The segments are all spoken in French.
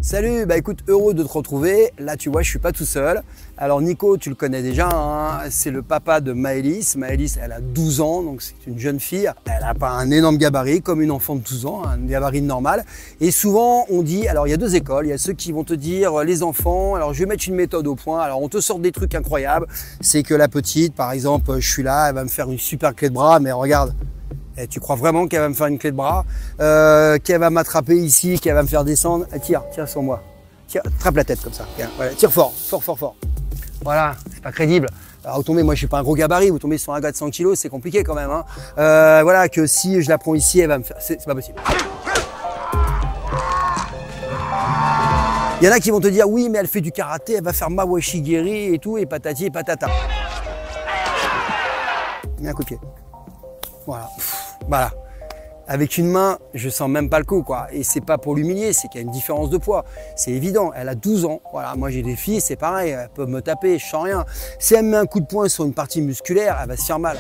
Salut, bah écoute, heureux de te retrouver. Là, tu vois, je suis pas tout seul. Alors Nico, tu le connais déjà, hein, c'est le papa de Maëlys. Maëlys, elle a 12 ans, donc c'est une jeune fille. Elle n'a pas un énorme gabarit, comme une enfant de 12 ans, un gabarit normal. Et souvent, on dit, alors il y a deux écoles. Il y a ceux qui vont te dire, les enfants, alors je vais mettre une méthode au point. Alors on te sort des trucs incroyables. C'est que la petite, par exemple, je suis là, elle va me faire une super clé de bras, mais regarde. Et tu crois vraiment qu'elle va me faire une clé de bras, qu'elle va m'attraper ici, qu'elle va me faire descendre? Tire sur moi. Tire, trappe la tête comme ça. Voilà, tire fort, fort. Voilà, c'est pas crédible. Alors vous tombez, moi je suis pas un gros gabarit, vous tombez sur un gars de 100 kg, c'est compliqué quand même. Hein. Voilà, que si je la prends ici, elle va me faire... C'est pas possible. Il y en a qui vont te dire, oui, mais elle fait du karaté, elle va faire Mawashigiri et tout, et patati et patata. Mets un coup de pied. Voilà. Voilà. Avec une main, je sens même pas le coup, quoi. Et c'est pas pour l'humilier, c'est qu'il y a une différence de poids. C'est évident. Elle a 12 ans. Voilà. Moi, j'ai des filles, c'est pareil. Elles peuvent me taper, je sens rien. Si elle me met un coup de poing sur une partie musculaire, elle va se faire mal.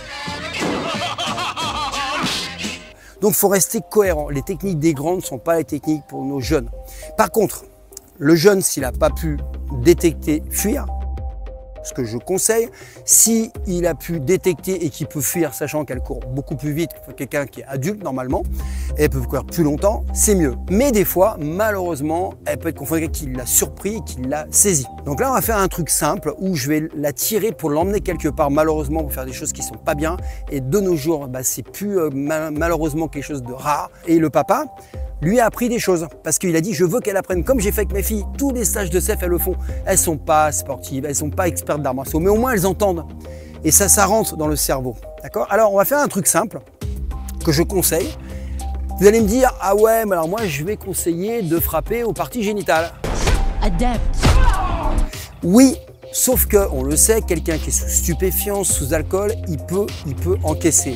Donc, faut rester cohérent. Les techniques des grands ne sont pas les techniques pour nos jeunes. Par contre, le jeune, s'il n'a pas pu détecter, fuir, ce que je conseille, si il a pu détecter et qu'il peut fuir, sachant qu'elle court beaucoup plus vite que quelqu'un qui est adulte normalement, et elle peut courir plus longtemps, c'est mieux. Mais des fois, malheureusement, elle peut être confondue avec quelqu'un qui l'a surpris, qui l'a saisi. Donc là, on va faire un truc simple où je vais la tirer pour l'emmener quelque part, malheureusement, pour faire des choses qui sont pas bien. Et de nos jours, bah, c'est plus malheureusement quelque chose de rare. Et le papa, lui a appris des choses parce qu'il a dit je veux qu'elle apprenne comme j'ai fait avec mes filles, tous les stages de CEF elles le font, elles sont pas sportives, elles sont pas expertes d'arts martiaux, mais au moins elles entendent et ça rentre dans le cerveau, d'accord? Alors on va faire un truc simple que je conseille. Vous allez me dire ah ouais mais alors moi je vais conseiller de frapper aux parties génitales. Adapt. Oui, sauf que on le sait, quelqu'un qui est sous stupéfiant, sous alcool, il peut encaisser.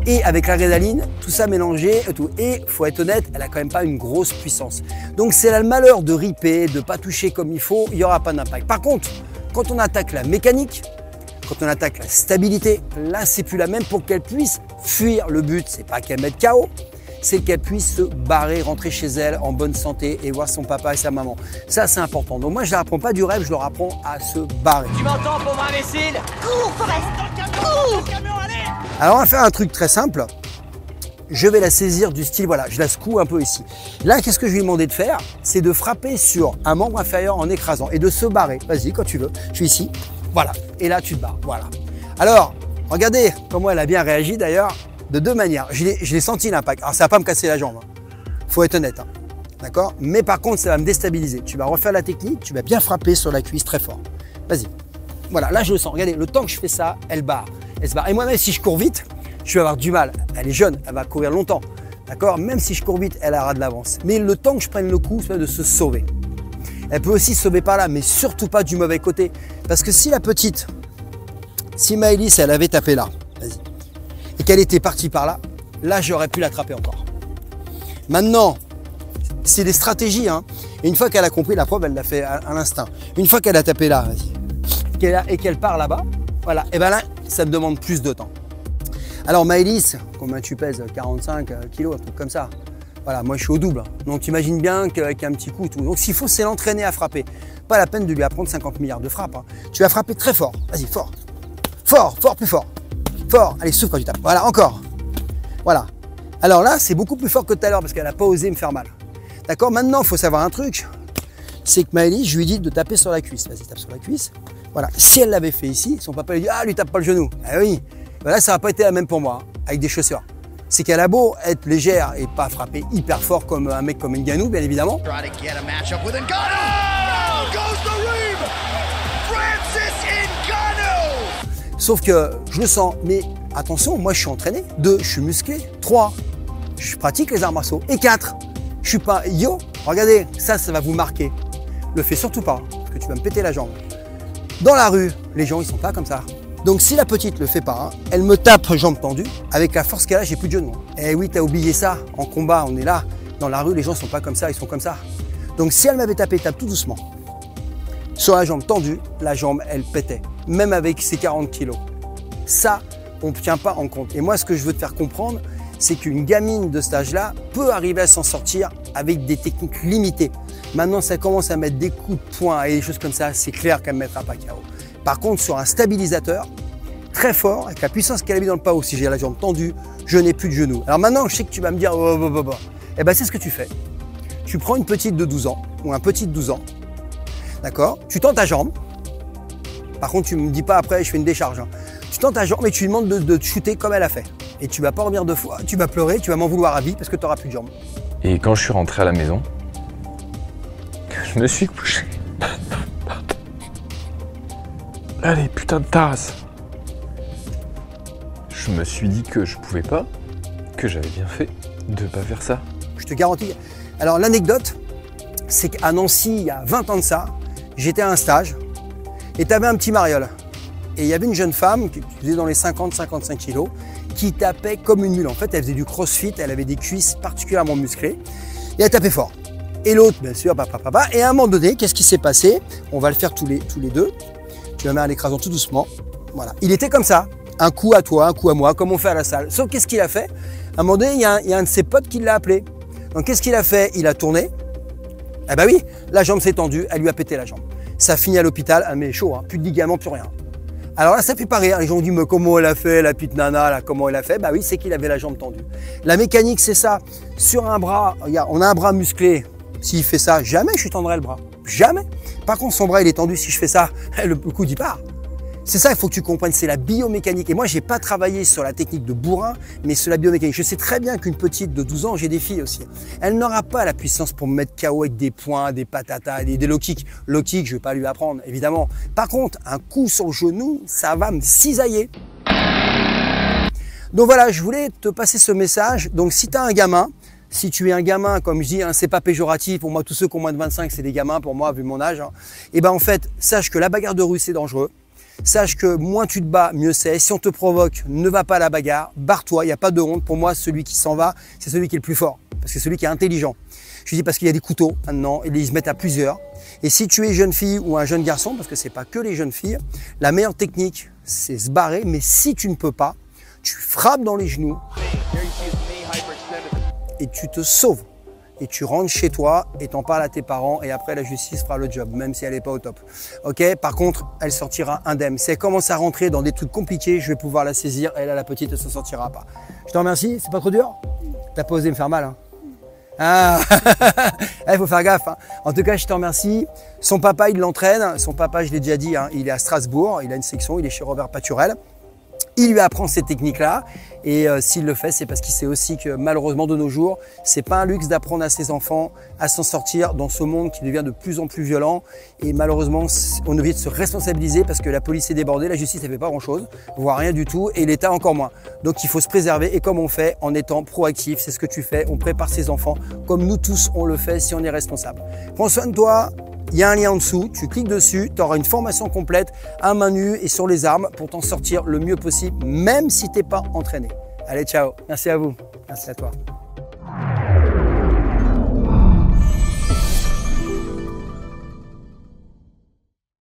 Et avec l'adrénaline, tout ça mélangé, et faut être honnête, elle a quand même pas une grosse puissance. Donc c'est le malheur de riper, de pas toucher comme il faut, il n'y aura pas d'impact. Par contre, quand on attaque la mécanique, quand on attaque la stabilité, là c'est plus la même pour qu'elle puisse fuir. Le but, c'est pas qu'elle mette KO, c'est qu'elle puisse se barrer, rentrer chez elle en bonne santé et voir son papa et sa maman. Ça, c'est important. Donc moi, je ne leur apprends pas du rêve, je leur apprends à se barrer. Tu m'entends, pauvre imbécile? Cours, Forest! Cours! Alors, on va faire un truc très simple. Je vais la saisir du style, voilà, je la secoue un peu ici. Là, qu'est-ce que je lui ai demandé de faire? C'est de frapper sur un membre inférieur en écrasant et de se barrer. Vas-y, quand tu veux. Je suis ici. Voilà. Et là, tu te barres. Voilà. Alors, regardez comment elle a bien réagi d'ailleurs. De deux manières. Je l'ai senti l'impact. Alors ça va pas me casser la jambe. Faut être honnête. Hein. D'accord? Mais par contre, ça va me déstabiliser. Tu vas refaire la technique, tu vas bien frapper sur la cuisse très fort. Vas-y. Voilà, là je le sens. Regardez, le temps que je fais ça, elle barre. Elle se barre. Et moi-même, si je cours vite, je vais avoir du mal. Elle est jeune, elle va courir longtemps. D'accord? Même si je cours vite, elle aura de l'avance. Mais le temps que je prenne le coup, c'est de se sauver. Elle peut aussi se sauver par là, mais surtout pas du mauvais côté. Parce que si la petite, si Maëlys, elle avait tapé là, vas-y. Et qu'elle était partie par là, là j'aurais pu l'attraper encore. Maintenant, c'est des stratégies. Hein. Et une fois qu'elle a compris, la preuve, elle l'a fait à l'instinct. Une fois qu'elle a tapé là, et qu'elle part là-bas, voilà, et bien là, ça me demande plus de temps. Alors Maëlys, combien tu pèses? 45 kilos, un truc comme ça. Voilà, moi je suis au double. Donc imagine bien qu'avec un petit coup, tout. Donc s'il faut, c'est l'entraîner à frapper. Pas la peine de lui apprendre 50 milliards de frappes. Hein. Tu vas frapper très fort. Vas-y, fort. Fort, plus fort. Fort, allez, souffle quand tu tapes. Voilà, encore. Voilà. Alors là, c'est beaucoup plus fort que tout à l'heure parce qu'elle n'a pas osé me faire mal. D'accord? Maintenant, il faut savoir un truc. C'est que Maëlys, je lui dis de taper sur la cuisse. Vas-y, tape sur la cuisse. Voilà. Si elle l'avait fait ici, son papa lui dit ah, lui tape pas le genou. Ah oui. Ben là, ça n'a pas été la même pour moi, hein, avec des chaussures. C'est qu'elle a beau être légère et pas frapper hyper fort comme un mec comme Ngannou, bien évidemment. Sauf que je le sens, mais attention, moi je suis entraîné. 2, je suis musclé. 3, je pratique les arts martiaux. Et 4, je suis pas yo. Regardez, ça va vous marquer. Le fais surtout pas, parce que tu vas me péter la jambe. Dans la rue, les gens ils sont pas comme ça. Donc si la petite le fait pas, hein, elle me tape jambes tendues, avec la force qu'elle a, j'ai plus de genoux. Eh oui, t'as oublié ça. En combat, on est là. Dans la rue, les gens sont pas comme ça, ils sont comme ça. Donc si elle m'avait tapé, tape tout doucement. Sur la jambe tendue, la jambe, elle pétait, même avec ses 40 kilos. Ça, on ne tient pas en compte. Et moi, ce que je veux te faire comprendre, c'est qu'une gamine de cet âge-là peut arriver à s'en sortir avec des techniques limitées. Maintenant, ça commence à mettre des coups de poing et des choses comme ça, c'est clair qu'elle ne mettra pas KO. Par contre, sur un stabilisateur très fort, avec la puissance qu'elle a mis dans le PAO, si j'ai la jambe tendue, je n'ai plus de genoux. Alors maintenant, je sais que tu vas me dire, eh ben, c'est ce que tu fais. Tu prends une petite de 12 ans ou un petit de 12 ans, d'accord? Tu tends ta jambe. Par contre, tu ne me dis pas après, je fais une décharge. Hein. Tu tends ta jambe et tu lui demandes de te shooter comme elle a fait. Et tu ne vas pas revenir 2 fois, tu vas pleurer, tu vas m'en vouloir à vie parce que tu n'auras plus de jambes. Et quand je suis rentré à la maison, je me suis couché. Allez, putain de tasse. Je me suis dit que je pouvais pas, que j'avais bien fait de pas faire ça. Je te garantis. Alors l'anecdote, c'est qu'à Nancy, il y a 20 ans de ça, j'étais à un stage et tu avais un petit mariole. Et il y avait une jeune femme qui faisait dans les 50-55 kilos qui tapait comme une mule. En fait, elle faisait du crossfit, elle avait des cuisses particulièrement musclées et elle tapait fort. Et l'autre, bien sûr, papa. Et à un moment donné, qu'est-ce qui s'est passé? On va le faire tous les deux. Tu vas mettre en écrasant tout doucement. Voilà. Il était comme ça. Un coup à toi, un coup à moi, comme on fait à la salle. Sauf qu'est-ce qu'il a fait? À un moment donné, il y a un de ses potes qui l'a appelé. Donc qu'est-ce qu'il a fait? Il a tourné. Eh ben oui, la jambe s'est tendue, elle lui a pété la jambe. Ça finit à l'hôpital, mais chaud, hein, plus de ligaments, plus rien. Alors là, ça fait pas rire. Les gens ont dit, mais comment elle a fait, la petite nana, là, comment elle a fait? Bah oui, c'est qu'il avait la jambe tendue. La mécanique, c'est ça. Sur un bras, regarde, on a un bras musclé. S'il fait ça, jamais je lui tendrai le bras. Jamais. Par contre, son bras, il est tendu. Si je fais ça, le coup, il part. C'est ça, il faut que tu comprennes, c'est la biomécanique. Et moi, je n'ai pas travaillé sur la technique de bourrin, mais sur la biomécanique. Je sais très bien qu'une petite de 12 ans, j'ai des filles aussi, elle n'aura pas la puissance pour me mettre KO avec des poings, des patatas, des low kicks. Low kick, je ne vais pas lui apprendre, évidemment. Par contre, un coup sur le genou, ça va me cisailler. Donc voilà, je voulais te passer ce message. Donc si tu as un gamin, si tu es un gamin, comme je dis, hein, c'est pas péjoratif, pour moi tous ceux qui ont moins de 25, c'est des gamins pour moi, vu mon âge. Hein. Et ben en fait, sache que la bagarre de rue, c'est dangereux. Sache que moins tu te bats, mieux c'est. Si on te provoque, ne va pas à la bagarre, barre-toi, il n'y a pas de honte. Pour moi, celui qui s'en va, c'est celui qui est le plus fort, parce que c'est celui qui est intelligent. Je dis parce qu'il y a des couteaux maintenant, et ils se mettent à plusieurs. Et si tu es jeune fille ou un jeune garçon, parce que c'est pas que les jeunes filles, la meilleure technique, c'est se barrer. Mais si tu ne peux pas, tu frappes dans les genoux et tu te sauves. Et tu rentres chez toi et t'en parles à tes parents et après la justice fera le job, même si elle n'est pas au top. Ok? Par contre, elle sortira indemne. Si elle commence à rentrer dans des trucs compliqués, je vais pouvoir la saisir et là, la petite, elle ne s'en sortira pas. Je te remercie, c'est pas trop dur? T'as pas osé me faire mal, hein? Ah, il faut faire gaffe. Hein. En tout cas, je te remercie. Son papa, il l'entraîne. Son papa, je l'ai déjà dit, hein, il est à Strasbourg, il a une section, il est chez Robert Paturel. Il lui apprend ces techniques-là et s'il le fait, c'est parce qu'il sait aussi que malheureusement de nos jours, c'est pas un luxe d'apprendre à ses enfants à s'en sortir dans ce monde qui devient de plus en plus violent et malheureusement, on est obligé de se responsabiliser parce que la police est débordée, la justice ne fait pas grand-chose, voire rien du tout et l'État encore moins. Donc il faut se préserver et comme on fait en étant proactif, c'est ce que tu fais, on prépare ses enfants comme nous tous on le fait si on est responsable. Prends soin de toi. Il y a un lien en dessous, tu cliques dessus, tu auras une formation complète à main nue et sur les armes pour t'en sortir le mieux possible, même si tu n'es pas entraîné. Allez, ciao, merci à vous, merci à toi.